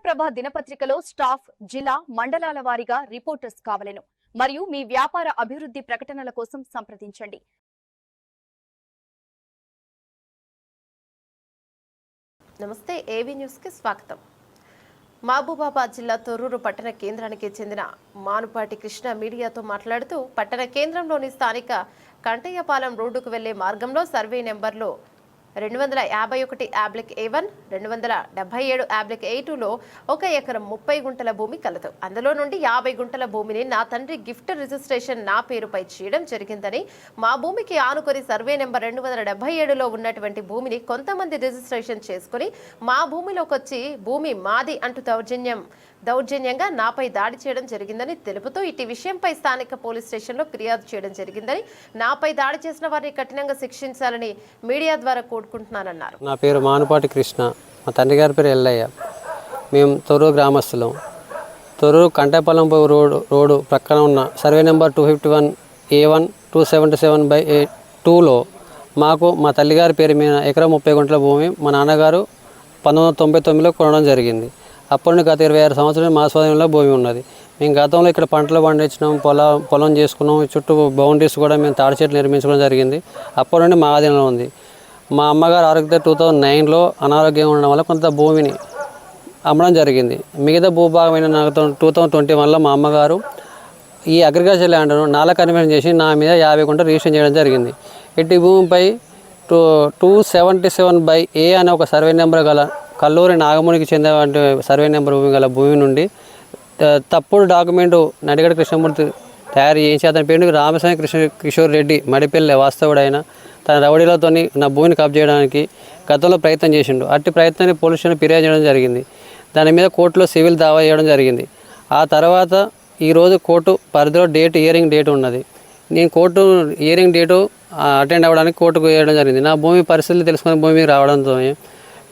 ఆంధ్రప్రభ దినపత్రికలో స్టాఫ్ జిల్లా మండలాల వారీగా రిపోర్టర్స్ కావలెను మరియు మీ వ్యాపార అభివృద్ధి ప్రకటనల కోసం సంప్రదించండి. నమస్తే, ఏవీ న్యూస్ కి స్వాగతం. మహబూబాబాద్ జిల్లా తొర్రూరు పట్టణ కేంద్రానికి చెందిన మానుపాటి కృష్ణ మీడియాతో మాట్లాడుతూ పట్టణ కేంద్రంలోని స్థానిక కంటయ్యపాలెం రోడ్డుకు వెళ్లే మార్గంలో సర్వే నెంబర్లో 251 యాబ్లిక్ A1, 277 యాబ్లిక్ A2లో 1 ఎకరం 30 గుంటల భూమి కలదు. అందులో నుండి 50 గుంటల భూమిని నా తండ్రి గిఫ్ట్ రిజిస్ట్రేషన్ నా పేరుపై చేయడం జరిగిందని, మా భూమికి ఆనుకొని సర్వే నెంబర్ 277లో ఉన్నటువంటి భూమిని కొంతమంది రిజిస్ట్రేషన్ చేసుకుని మా భూమిలోకి వచ్చి భూమి మాది అంటూ దౌర్జన్యంగా నాపై దాడి చేయడం జరిగిందని తెలుపుతూ ఇటు విషయంపై స్థానిక పోలీస్ స్టేషన్లో ఫిర్యాదు చేయడం జరిగిందని, నాపై దాడి చేసిన వారిని కఠినంగా శిక్షించాలని మీడియా ద్వారా కోరుకుంటున్నానన్నారు. నా పేరు మానుపాటి కృష్ణ, మా తండ్రి గారి పేరు ఎల్లయ్య. మేము తొర్రూరు గ్రామస్తులం. తొర్రూరు కంటేపాలెం రోడ్డు ప్రక్కన ఉన్న సర్వే నెంబర్ 251 A1 277/2లో మాకు మా తల్లిగారి పేరు మీద ఎకరం 30 గుంటల భూమి మా నాన్నగారు 1999లో కొనడం జరిగింది. అప్పటి నుండి గత 26 సంవత్సరాలు మా స్వాధీనంలో భూమి ఉన్నది. మేము గతంలో ఇక్కడ పంటలు పండించినాం, పొలం చేసుకున్నాం. చుట్టూ బౌండరీస్ కూడా మేము తాడి చెట్లు నిర్మించుకోవడం జరిగింది. అప్పటి నుండి మా ఆధీనంలో ఉంది. మా అమ్మగారు ఆరోగ్య 2009లో అనారోగ్యంగా ఉండడం వల్ల కొంత భూమిని అమ్మడం జరిగింది. మిగతా భూభాగమైన 2021లో మా అమ్మగారు ఈ అగ్రికల్చర్ ల్యాండ్ను నాలా కన్వర్షన్ చేసి నా మీద 50 గుంటలు రిజిస్ట్రేషన్ చేయడం జరిగింది. ఇట్టి భూమిపై 277/A అనే ఒక సర్వే నెంబర్ గల కల్లూరి నాగమునికి చెందిన సర్వే నెంబర్ భూమి గల భూమి నుండి తప్పుడు డాక్యుమెంటు నడిగడ కృష్ణమూర్తి తయారు చేయించి అతని పేరుకి రామస్వామి కిషోర్ రెడ్డి మడిపల్లి వాస్తవుడైన తన రౌడీలతో నా భూమిని కబ్జా చేయడానికి గతంలో ప్రయత్నం చేసిండు. అట్టి ప్రయత్నాన్ని పోలీస్ స్టేషన్ ఫిర్యాదు చేయడం జరిగింది. దాని మీద కోర్టులో సివిల్ దావా చేయడం జరిగింది. ఆ తర్వాత ఈరోజు కోర్టు పరిధిలో హియరింగ్ డేట్ ఉన్నది. నేను కోర్టు హియరింగ్ డేటు అటెండ్ అవ్వడానికి కోర్టుకు వేయడం జరిగింది. నా భూమి పరిస్థితులు తెలుసుకుని భూమి రావడంతో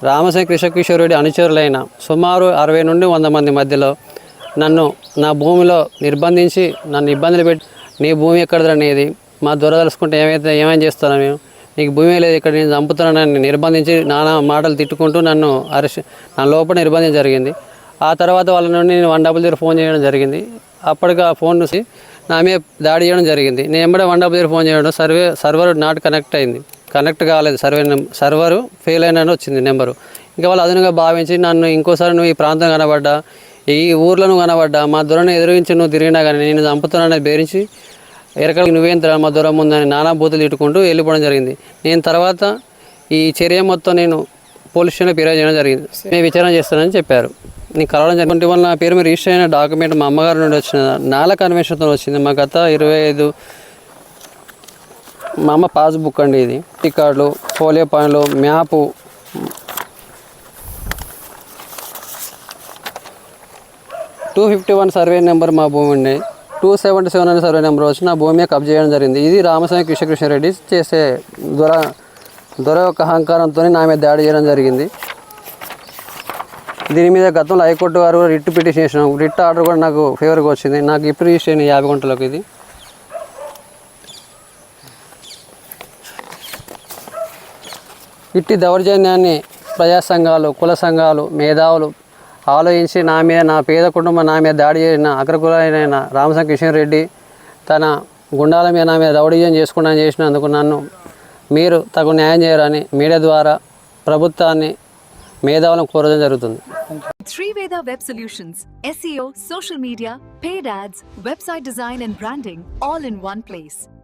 రామస్వామి కిషోర్ రెడ్డి అనుచరులైన సుమారు 60 నుండి 100 మంది మధ్యలో నా భూమిలో నిర్బంధించి నన్ను ఇబ్బందులు పెట్టి నీ భూమి ఎక్కడదనేది మా దొరదలుచుకుంటే ఏమైనా చేస్తాను, మేము నీకు భూమి లేదు, ఇక్కడ నేను చంపుతానని నిర్బంధించి నానా మాటలు తిట్టుకుంటూ నా లోపల నిర్బంధించడం జరిగింది. ఆ తర్వాత వాళ్ళ నుండి నేను 100 ఫోన్ చేయడం జరిగింది. అప్పటికి ఆ ఫోన్ చూసి నా మీద దాడి చేయడం జరిగింది. నేను ఎంబడే 100 ఫోన్ చేయడం సర్వర్ నాట్ కనెక్ట్ కాలేదు, సర్వరు ఫెయిల్ అయినా వచ్చింది నెంబరు. ఇంకా వాళ్ళు అదనంగా భావించి నన్ను ఇంకోసారి నువ్వు ఈ ప్రాంతం కనబడ్డా, ఈ ఊర్లో నువ్వు కనబడ్డా, మా దొరను ఎదురించి నువ్వు తిరిగినా కానీ నేను చంపుతున్నానని బెదిరించి ఎరకడికి నువ్వేం మా దూరం ఉందని నానా బూతులు తిట్టుకుంటూ వెళ్ళిపోవడం జరిగింది. నేను తర్వాత ఈ చర్య మొత్తం నేను పోలీస్ స్టేషన్లో ఫిర్యాదు చేయడం జరిగింది. నేను విచారణ చేస్తానని చెప్పారు. నేను కలవడం జరిగింది. వల్ల నా పేరు మీద రిజిస్టర్ అయిన డాక్యుమెంట్ మా అమ్మగారి నుండి వచ్చిన నాలా కన్వెన్షన్తో వచ్చింది. మా గత 25 మా అమ్మ పాస్బుక్ అండి, ఇది టికార్డులు, పోలియో పాయింట్లు, మ్యాపు, (251) సర్వే నెంబర్ మా భూమి ఉండే 277 అనే సర్వే నెంబర్ వచ్చి నా భూమి మీద కబ్జా చేయడం జరిగింది. ఇది రామస్వామి కృష్ణ రెడ్డి చేసే దొర యొక్క అహంకారంతో నా మీద దాడి చేయడం జరిగింది. దీని మీద గతంలో హైకోర్టు వారు రిట్ పిటిషన్ చేసినాం. రిట్ ఆర్డర్ కూడా నాకు ఫేవర్గా వచ్చింది. నాకు ఇప్పుడు రిజిస్ట్రేషన్ 50 గుంటలకు. ఇది ఇట్టి దౌర్జన్యాన్ని ప్రజా సంఘాలు, కుల సంఘాలు, మేధావులు ఆలోచించి నా పేద కుటుంబం నా మీద దాడి చేసిన అగ్రకులైన రామస్వామి కిషన్ రెడ్డి తన గుండాల మీద నా మీద దౌర్జన్యం చేసినందుకు నన్ను మీరు తగు న్యాయం చేయాలని మీడియా ద్వారా ప్రభుత్వాన్ని మేధావులను కోరడం జరుగుతుంది. Triveda Web Solutions, SEO, social media, paid ads, website design and branding, all in one place.